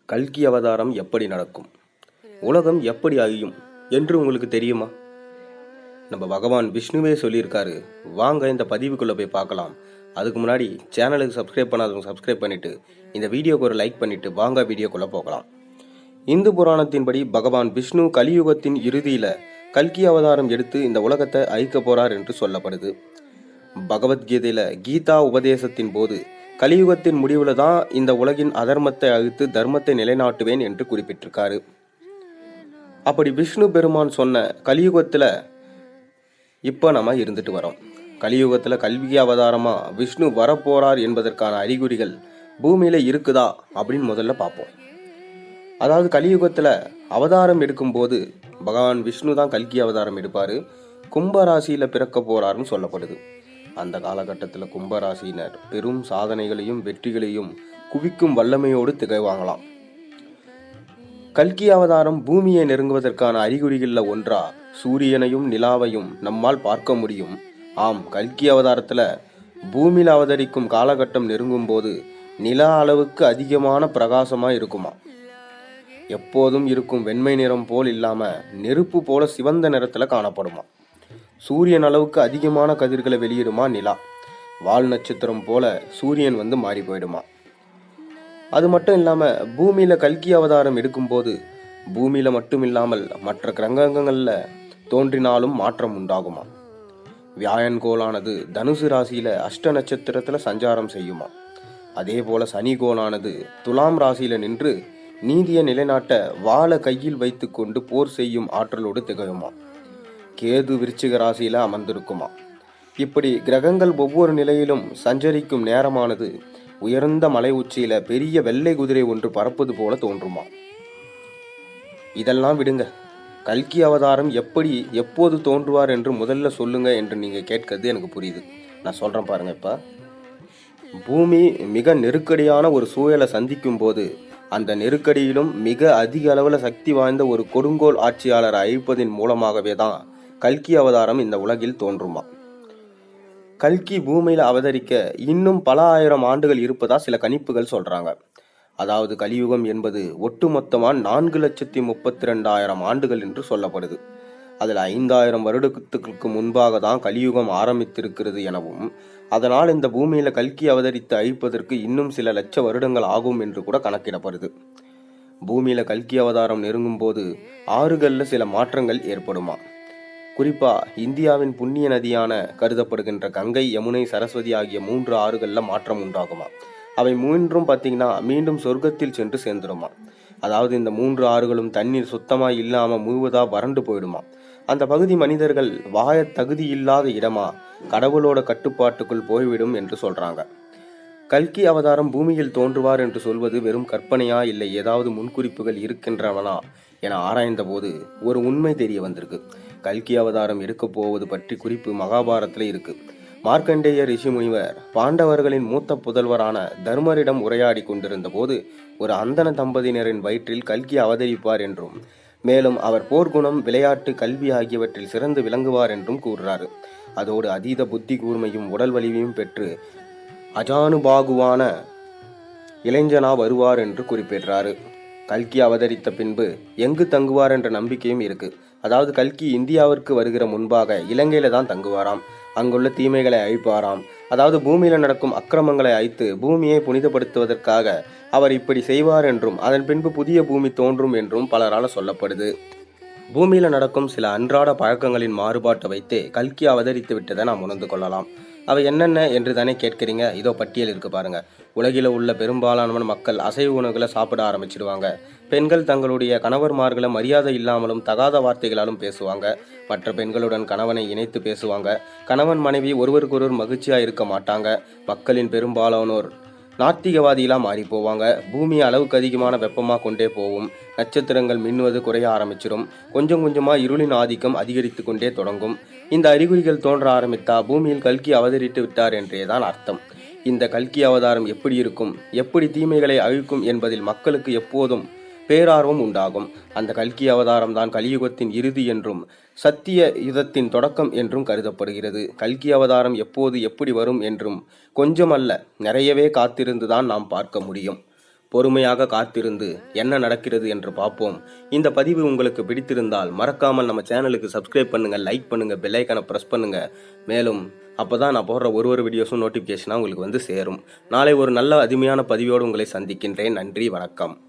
கல்கி அவதாரம் எப்படி நடக்கும், உலகம் எப்படி அழியும் என்று உங்களுக்கு தெரியுமா? நம்ம பகவான் விஷ்ணுவே சொல்லியிருக்காரு. வாங்க இந்த பதிவுக்குள்ளே போய் பார்க்கலாம். அதுக்கு முன்னாடி சேனலுக்கு சப்ஸ்கிரைப் பண்ணாதவங்க சப்ஸ்கிரைப் பண்ணிவிட்டு இந்த வீடியோக்கு ஒரு லைக் பண்ணிவிட்டு வாங்க வீடியோக்குள்ளே போகலாம். இந்து புராணத்தின்படி பகவான் விஷ்ணு கலியுகத்தின் இறுதியில் கல்கி அவதாரம் எடுத்து இந்த உலகத்தை அழிக்க போறார் என்று சொல்லப்படுது. பகவத்கீதையில் கீதா உபதேசத்தின் போது கலியுகத்தின் முடிவில் தான் இந்த உலகின் அதர்மத்தை அழித்து தர்மத்தை நிலைநாட்டுவேன் என்று குறிப்பிட்டிருக்காரு. அப்படி விஷ்ணு பெருமான் சொன்ன கலியுகத்தில் இப்போ நம்ம இருந்துட்டு வரோம். கலியுகத்தில் கல்கி அவதாரமாக விஷ்ணு வரப்போறார் என்பதற்கான அறிகுறிகள் பூமியில் இருக்குதா அப்படின்னு முதல்ல பார்ப்போம். அதாவது கலியுகத்தில் அவதாரம் எடுக்கும்போது பகவான் விஷ்ணு தான் கல்கி அவதாரம் எடுப்பார். கும்பராசியில் பிறக்க போறாருன்னு சொல்லப்படுது. அந்த காலகட்டத்தில் கும்பராசினர் பெரும் சாதனைகளையும் வெற்றிகளையும் குவிக்கும் வல்லமையோடு திகழ்வாங்களாம். கல்கி அவதாரம் பூமியை நெருங்குவதற்கான அறிகுறிகளில் ஒன்றா சூரியனையும் நிலாவையும் நம்மால் பார்க்க முடியும். ஆம், கல்கி அவதாரத்தில் பூமியில் அவதரிக்கும் காலகட்டம் நெருங்கும் போது நிலா அளவுக்கு அதிகமான பிரகாசமாக இருக்குமா. எப்போதும் இருக்கும் வெண்மை நிறம் போல் இல்லாமல் நெருப்பு போல சிவந்த நிறத்தில் காணப்படுமா. சூரியன் அளவுக்கு அதிகமான கதிர்களை வெளியிடுமா நிலா. வால் நட்சத்திரம் போல சூரியன் வந்து மாறி போயிடுமா. அது மட்டும் இல்லாமல் பூமியில் கல்கி அவதாரம் எடுக்கும்போது பூமியில் மட்டும் இல்லாமல் மற்ற கிரகங்களில் தோன்றினாலும் மாற்றம் உண்டாகுமா. வியாழன்கோளானது தனுசு ராசியில் அஷ்ட நட்சத்திரத்தில் சஞ்சாரம் செய்யுமா. அதே போல சனி கோளானது துலாம் ராசியில் நின்று நீதியை நிலைநாட்ட வாளை கையில் வைத்து கொண்டு போர் செய்யும் ஆற்றலோடு திகழுமா. கேது விருச்சிக ராசியில் அமர்ந்திருக்குமா. இப்படி கிரகங்கள் ஒவ்வொரு நிலையிலும் சஞ்சரிக்கும் நேரமானது உயர்ந்த மலை உச்சியில பெரிய வெள்ளை குதிரை ஒன்று பறப்பது போல தோன்றுமா. இதெல்லாம் விடுங்க, கல்கி அவதாரம் எப்படி எப்போது தோன்றுவார் என்று முதல்ல சொல்லுங்க என்று நீங்க கேட்கிறது எனக்கு புரியுது. நான் சொல்றேன் பாருங்க. இப்ப பூமி மிக நெருக்கடியான ஒரு சூழலை சந்திக்கும் போது அந்த நெருக்கடியிலும் மிக அதிக அளவில் சக்தி வாய்ந்த ஒரு கொடுங்கோல் ஆட்சியாளரை அழிப்பதின் மூலமாகவே தான் கல்கி அவதாரம் இந்த உலகில் தோன்றுமா. கல்கி பூமியில் அவதரிக்க இன்னும் பல ஆயிரம் ஆண்டுகள் இருப்பதா சில கணிப்புகள் சொல்றாங்க. அதாவது கலியுகம் என்பது ஒட்டுமொத்தமாக 4,32,000 ஆண்டுகள் என்று சொல்லப்படுது. அதில் 5,000 வருடத்துக்கு முன்பாக தான் கலியுகம் ஆரம்பித்திருக்கிறது எனவும், அதனால் இந்த பூமியில் கல்கி அவதரித்து அழிப்பதற்கு இன்னும் சில லட்ச வருடங்கள் ஆகும் என்று கூட கணக்கிடப்படுது. பூமியில் கல்கி அவதாரம் நெருங்கும் போது ஆறுகளில் சில மாற்றங்கள் ஏற்படுமா. குறிப்பாக இந்தியாவின் புண்ணிய நதியான கருதப்படுகின்ற கங்கை, யமுனை, சரஸ்வதி ஆகிய 3 ஆறுகளில் மாற்றம் உண்டாகுமா. அவை மூன்றும் பார்த்தீங்கன்னா மீண்டும் சொர்க்கத்தில் சென்று சேர்ந்துடுமா. அதாவது இந்த 3 ஆறுகளும் தண்ணீர் சுத்தமாக இல்லாமல் முழுவதாக வறண்டு போயிடுமா. அந்த பகுதி மனிதர்கள் வாய தகுதி இல்லாத இடமா கடவுளோட கட்டுப்பாட்டுக்குள் போய்விடும் என்று சொல்றாங்க. கல்கி அவதாரம் பூமியில் தோன்றுவார் என்று சொல்வது வெறும் கற்பனையா இல்லை ஏதாவது முன்குறிப்புகள் இருக்கின்றவனா என ஆராய்ந்த போது ஒரு உண்மை தெரிய வந்திருக்கு. கல்கி அவதாரம் எடுக்க போவது பற்றி குறிப்பு மகாபாரத்தில் இருக்கு. மார்க்கண்டேய ரிஷி முனிவர் பாண்டவர்களின் மூத்த புதல்வரான தர்மரிடம் உரையாடி கொண்டிருந்த போது ஒரு அந்தன தம்பதியினரின் வயிற்றில் கல்கி அவதரிப்பார் என்றும், மேலும் அவர் போர்க்குணம், விளையாட்டு, கல்வி ஆகியவற்றில் சிறந்து விளங்குவார் என்றும் கூறுறாரு. அதோடு அதீத புத்தி கூர்மையும் உடல் வலிமையும் பெற்று அஜானுபாகுவான இளைஞனா வருவார் என்று குறிப்பிடுறாரு. கல்கி அவதரித்த பின்பு எங்கு தங்குவார் என்ற நம்பிக்கையும் இருக்கு. அதாவது கல்கி இந்தியாவிற்கு வருகிற முன்பாக இலங்கையில தான் தங்குவாராம். அங்குள்ள தீமைகளை அழிப்பாராம். அதாவது பூமியில நடக்கும் அக்கிரமங்களை அழித்து பூமியை புனிதப்படுத்துவதற்காக அவர் இப்படி செய்வார் என்றும், அதன் பின்பு புதிய பூமி தோன்றும் என்றும் பலரால் சொல்லப்படுது. பூமியில நடக்கும் சில அன்றாட பழக்கங்களின் மாறுபாட்டை வைத்தே கல்கி அவதரித்து விட்டதை நாம் உணர்ந்து கொள்ளலாம். அவை என்னென்ன என்று தானே கேட்குறீங்க. இதோ பட்டியல் இருக்கு பாருங்க. உலகில் உள்ள பெரும்பாலான மக்கள் அசைவ உணவுகளை சாப்பிட ஆரம்பிச்சிடுவாங்க. பெண்கள் தங்களுடைய கணவர்மார்களை மரியாதை இல்லாமலும் தகாத வார்த்தைகளாலும் பேசுவாங்க. மற்ற பெண்களுடன் கணவனை இணைத்து பேசுவாங்க. கணவன் மனைவி ஒருவருக்கொருவர் மகிழ்ச்சியாக இருக்க மாட்டாங்க. மக்களின் பெரும்பாலானோர் நாத்திகவாதியெல்லாம் மாறி போவாங்க. பூமி அளவுக்கு அதிகமான வெப்பமாக கொண்டே போகும். நட்சத்திரங்கள் மின்னுவது குறைய ஆரம்பிச்சிடும். கொஞ்சம் கொஞ்சமாக இருளின் ஆதிக்கம் அதிகரித்து கொண்டே தொடங்கும். இந்த அறிகுறிகள் தோன்ற ஆரம்பித்தா பூமியில் கல்கி அவதரித்து விட்டார் என்றேதான் அர்த்தம். இந்த கல்கி அவதாரம் எப்படி இருக்கும், எப்படி தீமைகளை அழிக்கும் என்பதில் மக்களுக்கு எப்போதும் பேரார்வம் உண்டாகும். அந்த கல்கி அவதாரம் தான் கலியுகத்தின் இறுதி என்றும் சத்திய யுகத்தின் தொடக்கம் என்றும் கருதப்படுகிறது. கல்கி அவதாரம் எப்போது எப்படி வரும் என்றும் கொஞ்சமல்ல நிறையவே காத்திருந்துதான் நாம் பார்க்க முடியும். பொறுமையாக காத்திருந்து என்ன நடக்கிறது என்று பார்ப்போம். இந்த பதிவு உங்களுக்கு பிடித்திருந்தால் மறக்காமல் நம்ம சேனலுக்கு சப்ஸ்கிரைப் பண்ணுங்கள், லைக் பண்ணுங்கள், பெல் ஐக்கானை ப்ரெஸ் பண்ணுங்கள். மேலும் அப்போ தான் நான் போடுற ஒரு வீடியோஸும் நோட்டிஃபிகேஷனாக உங்களுக்கு வந்து சேரும். நாளை ஒரு நல்ல அருமையான பதிவோடு உங்களை சந்திக்கின்றேன். நன்றி, வணக்கம்.